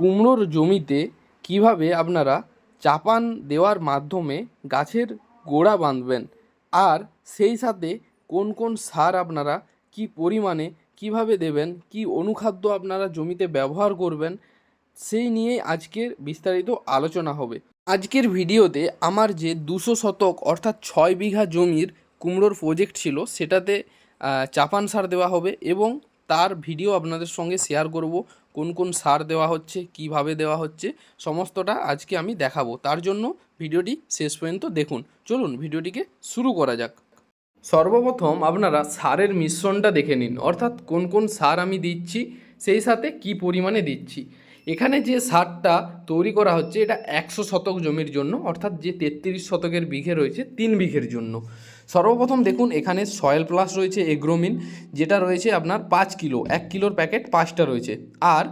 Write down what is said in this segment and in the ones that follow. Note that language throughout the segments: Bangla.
কুমড়োর জমিতে কিভাবে আপনারা চাপান দেওয়ার মাধ্যমে গাছের গোড়া বাঁধবেন, আর সেই সাথে কোন কোন সার আপনারা কি পরিমাণে কিভাবে দেবেন, কি অনুখাদ্য আপনারা জমিতে ব্যবহার করবেন, সেই নিয়েই আজকের বিস্তারিত আলোচনা হবে। আজকের ভিডিওতে আমার যে 200 শতক অর্থাৎ 6 বিঘা জমির কুমড়োর প্রজেক্ট ছিল সেটাতে চাপান সার দেওয়া হবে এবং তার ভিডিও আপনাদের সঙ্গে শেয়ার করব। কোন কোন সার দেওয়া হচ্ছে, কিভাবে দেওয়া হচ্ছে, সমস্তটা আজকে আমি দেখাবো। তার জন্য ভিডিওটি শেষ পর্যন্ত দেখুন। চলুন ভিডিওটিকে শুরু করা যাক। সর্বপ্রথম আপনারা সারের মিশ্রণটা দেখে নিন, অর্থাৎ কোন কোন সার আমি দিচ্ছি, সেই সাথে কি পরিমাণে দিচ্ছি। এখানে যে সারটা তৈরি করা হচ্ছে এটা 100 শতক জমির জন্য, অর্থাৎ যে 33 শতকের বিঘে রয়েছে 3 বিঘের জন্য। সর্বপ্রথম দেখুন এখানে সয়েল প্লাস রয়েছে এগ্রোমিন, যেটা রয়েছে আপনার 5 কিলো, 1 কিলোর প্যাকেট 5টা রয়েছে। আর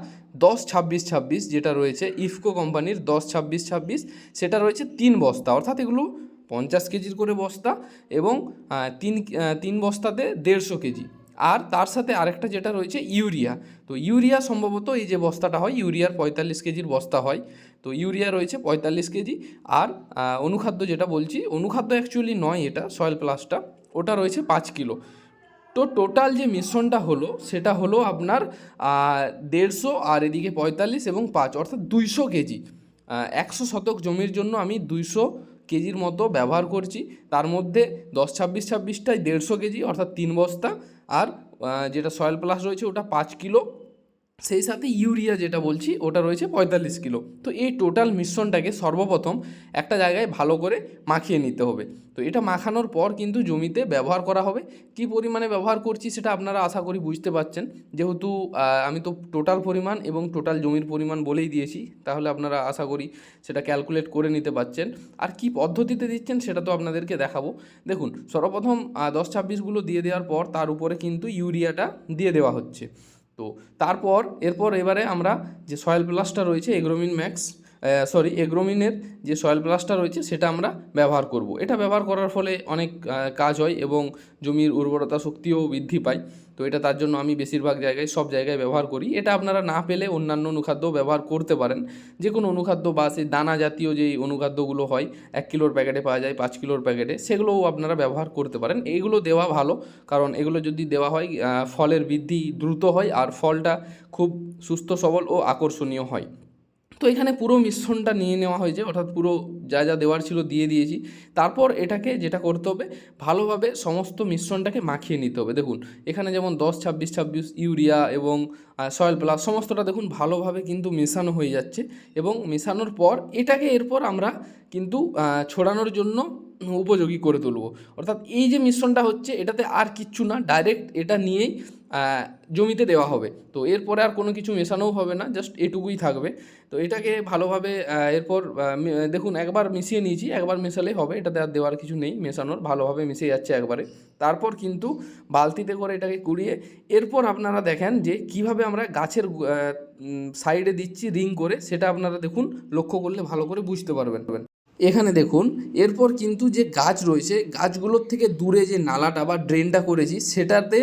10-26-26 যেটা রয়েছে ইফকো কোম্পানির 10-26-26, সেটা রয়েছে 3 বস্তা, অর্থাৎ এগুলো 50 কেজির করে বস্তা এবং তিন বস্তাতে 150 কেজি। আর তার সাথে আরেকটা যেটা রয়েছে ইউরিয়া, তো ইউরিয়া সম্ভবত এই যে বস্তাটা হয় ইউরিয়ার 45 কেজির বস্তা হয়, তো ইউরিয়া রয়েছে 45 কেজি। আর অনুখাদ্য যেটা বলছি, অনুখাদ্য অ্যাকচুয়ালি নয়, এটা সয়েল প্লাসটা, ওটা রয়েছে 5 কিলো। তো টোটাল যে মিশ্রণটা হলো সেটা হলো আপনার 150, আর এদিকে 45 এবং 5 অর্থাৎ 200 কেজি। 100 শতক জমির জন্য আমি 200 কেজির মতো ব্যবহার করছি। তার মধ্যে 10-26-26টায় 150 কেজি অর্থাৎ 3 বস্তা, আর যেটা সয়েল প্লাস রয়েছে ওটা 5 কিলো, সেই সাথে ইউরিয়া যেটা বলছি ওটা রয়েছে 45 কিলো। তো এই টোটাল মিশ্রণটাকে সর্বপ্রথম একটা জায়গায় ভালো করে মাখিয়ে নিতে হবে। তো এটা মাখানোর পর কিন্তু জমিতে ব্যবহার করা হবে। কি পরিমাণে ব্যবহার করছি সেটা আপনারা আশা করি বুঝতে পারছেন, যেহেতু আমি তো টোটাল পরিমাণ এবং টোটাল জমির পরিমাণ বলেই দিয়েছি, তাহলে আপনারা আশা করি সেটা ক্যালকুলেট করে নিতে পারছেন। আর কি পদ্ধতিতে দিচ্ছেন সেটা তো আপনাদেরকে দেখাবো। দেখুন সর্বপ্রথম 10-26গুলো দিয়ে দেওয়ার পর তার উপরে কিন্তু ইউরিয়াটা দিয়ে দেওয়া হচ্ছে। তো তারপর এবারে আমরা যে সয়েল প্লাসটা রয়েছে এগ্রোমিন ম্যাক্স, এগ্রোমিনের যে সয়েল প্লাসটা রয়েছে সেটা আমরা ব্যবহার করব। এটা ব্যবহার করার ফলে অনেক কাজ হয় এবং জমির উর্বরতা শক্তিও বৃদ্ধি পায়। তো এটা তার জন্য আমি বেশিরভাগ জায়গায় সব জায়গায় ব্যবহার করি। এটা আপনারা না পেলে অন্যান্য অনুখাদ্য ব্যবহার করতে পারেন, যে কোনো অনুখাদ্য বা সেই দানা জাতীয় যেই অনুখাদ্যগুলো হয় 1 কিলোর প্যাকেটে পাওয়া যায়, 5 কিলোর প্যাকেটে, সেগুলোও আপনারা ব্যবহার করতে পারেন। এইগুলো দেওয়া ভালো, কারণ এগুলো যদি দেওয়া হয় ফলের বৃদ্ধি দ্রুত হয় আর ফলটা খুব সুস্থ সবল ও আকর্ষণীয় হয়। তো এখানে পুরো মিশ্রণটা নিয়ে নেওয়া হয়েছে, অর্থাৎ পুরো যা যা দেওয়ার ছিল দিয়ে দিয়েছি। তারপর এটাকে যেটা করতে হবে, ভালোভাবে সমস্ত মিশ্রণটাকে মাখিয়ে নিতে হবে। দেখুন এখানে যেমন 10-26-26 ইউরিয়া এবং সয়েল প্লাস সমস্তটা দেখুন ভালোভাবে কিন্তু মেশানো হয়ে যাচ্ছে, এবং মেশানোর পর এটাকে এরপর আমরা কিন্তু ছড়ানোর জন্য উপযোগী করে তুলব। অর্থাৎ এই যে মিশ্রণটা হচ্ছে এটাতে আর কিচ্ছু না, ডাইরেক্ট এটা নিয়েই জমিতে দেওয়া হবে। তো এরপরে আর কোনো কিছু মেশানোও হবে না, জাস্ট এটুকুই থাকবে। তো এটাকে ভালোভাবে এরপর দেখুন একবার মিশিয়ে নিয়েছি, একবার মেশালেই হবে, এটাতে আর দেওয়ার কিছু নেই, মেশানোর ভালোভাবে মিশে যাচ্ছে একবারে। তারপর কিন্তু বালতিতে করে এটাকে কুড়িয়ে এরপর আপনারা দেখেন যে কিভাবে আমরা গাছের সাইডে দিচ্ছি রিং করে, সেটা আপনারা দেখুন লক্ষ্য করলে ভালো করে বুঝতে পারবেন। এখানে দেখুন এরপর কিন্তু যে গাছ রয়েছে গাছগুলোর থেকে দূরে যে নালাটা বা ড্রেনটা করেছি সেটাতে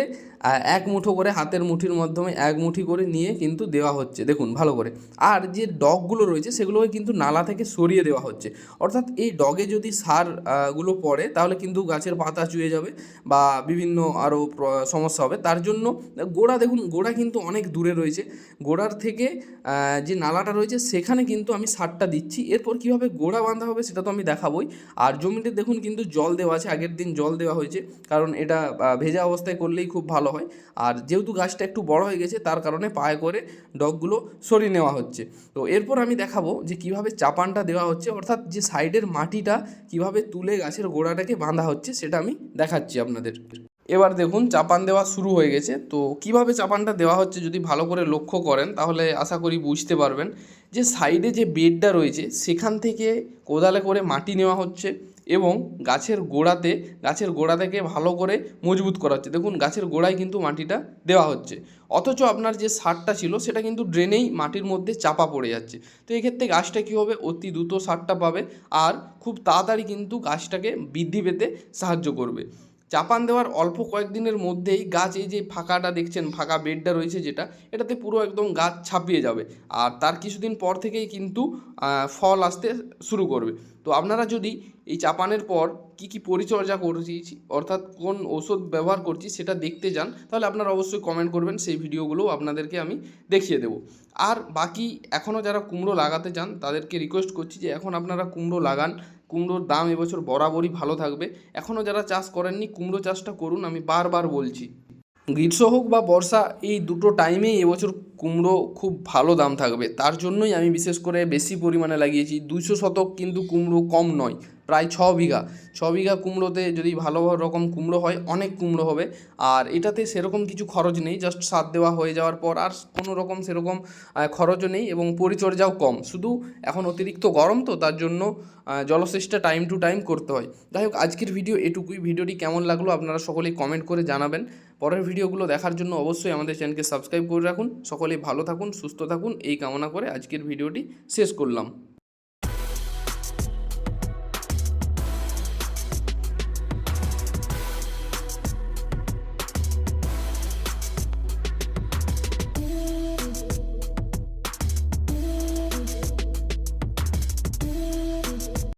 এক মুঠো করে হাতের মুঠির মাধ্যমে এক মুঠি করে নিয়ে কিন্তু দেওয়া হচ্ছে, দেখুন ভালো করে। আর যে ডগগুলো রয়েছে সেগুলোকে কিন্তু নালা থেকে সরিয়ে দেওয়া হচ্ছে, অর্থাৎ এই ডগে যদি সার গুলো পড়ে তাহলে কিন্তু গাছের পাতা চুয়ে যাবে বা বিভিন্ন আরও সমস্যা হবে। তার জন্য গোড়া দেখুন, গোড়া কিন্তু অনেক দূরে রয়েছে, গোড়ার থেকে যে নালাটা রয়েছে সেখানে কিন্তু আমি সারটা দিচ্ছি। এরপর কীভাবে গোড়া বাঁধা হবে সেটা তো আমি দেখাবই। আর জমিতে দেখুন কিন্তু জল দেওয়া আছে, আগের দিন জল দেওয়া হয়েছে, কারণ এটা ভেজা অবস্থায় করলেই খুব ভালো হয়। আর যেহেতু গাছটা একটু বড় হয়ে গেছে তার কারণে পায়ে করে ডগগুলো সরিয়ে নেওয়া হচ্ছে। তো এরপর আমি দেখাবো যে কিভাবে চাপানটা দেওয়া হচ্ছে, অর্থাৎ যে সাইডের মাটিটা কিভাবে তুলে গাছের গোড়াটাকে বাঁধা হচ্ছে সেটা আমি দেখাচ্ছি আপনাদের। এবার দেখুন চাপান দেওয়া শুরু হয়ে গেছে। তো কিভাবে চাপানটা দেওয়া হচ্ছে যদি ভালো করে লক্ষ্য করেন তাহলে আশা করি বুঝতে পারবেন যে সাইডে যে বেডটা রয়েছে সেখান থেকে কোদালে করে মাটি নেওয়া হচ্ছে এবং গাছের গোড়া থেকে ভালো করে মজবুত করা হচ্ছে। দেখুন গাছের গোড়ায় কিন্তু মাটিটা দেওয়া হচ্ছে, অথচ আপনার যে সারটা ছিল সেটা কিন্তু ড্রেনেই মাটির মধ্যে চাপা পড়ে যাচ্ছে। তো এক্ষেত্রে গাছটা কী হবে, অতি দ্রুত সারটা পাবে আর খুব তাড়াতাড়ি কিন্তু গাছটাকে বৃদ্ধি পেতে সাহায্য করবে। চাপান দেওয়ার অল্প কয়েকদিনের মধ্যেই গাছ এই যে ফাঁকাটা দেখছেন, ফাঁকা বেডটা রয়েছে যেটা, এটাতে পুরো একদম গাছ ছাপিয়ে যাবে। আর তার কিছুদিন পর থেকেই কিন্তু ফল আসতে শুরু করবে। তো আপনারা যদি এই চাপানের পর কি কি পরিচর্যা করছি অর্থাৎ কোন ওষুধ ব্যবহার করছি সেটা দেখতে যান, তাহলে আপনারা অবশ্যই কমেন্ট করবেন, সেই ভিডিওগুলো আপনাদেরকে আমি দেখিয়ে দেবো। আর বাকি এখনও যারা কুমড়ো লাগাতে চান তাদেরকে রিকোয়েস্ট করছি যে এখন আপনারা কুমড়ো লাগান। কুমড়োর দাম এবছর বরাবরই ভালো থাকবে। এখনও যারা চাষ করেননি কুমড়ো চাষটা করুন, আমি বারবার বলছি। গ্রীষ্ম হোক বা বর্ষা, এই দুটো টাইমেই এবছর কুমড়ো খুব ভালো দাম থাকবে। তার জন্যই আমি বিশেষ করে বেশি পরিমাণে লাগিয়েছি। 200 শতক কিন্তু কুমড়ো কম নয়, প্রায় 6 বিঘা কুমড়োতে যদি ভালো রকম কুমড়ো হয় অনেক কুমড়ো হবে। আর এটাতে সেরকম কিছু খরচ নেই, জাস্ট সার দেওয়া হয়ে যাওয়ার পর আর কোনো রকম সেরকম খরচও নেই এবং পরিচর্যাও কম। শুধু এখন অতিরিক্ত গরম তো তার জন্য জলসেচটা টাইম টু টাইম করতে হয়। যাই হোক, আজকের ভিডিও এটুকুই। ভিডিওটি কেমন লাগলো আপনারা সকলেই কমেন্ট করে জানাবেন। পরের ভিডিওগুলো দেখার জন্য অবশ্যই আমাদের চ্যানেলকে সাবস্ক্রাইব করে রাখুন। সকলেই ভালো থাকুন, সুস্থ থাকুন, এই কামনা করে আজকের ভিডিওটি শেষ করলাম।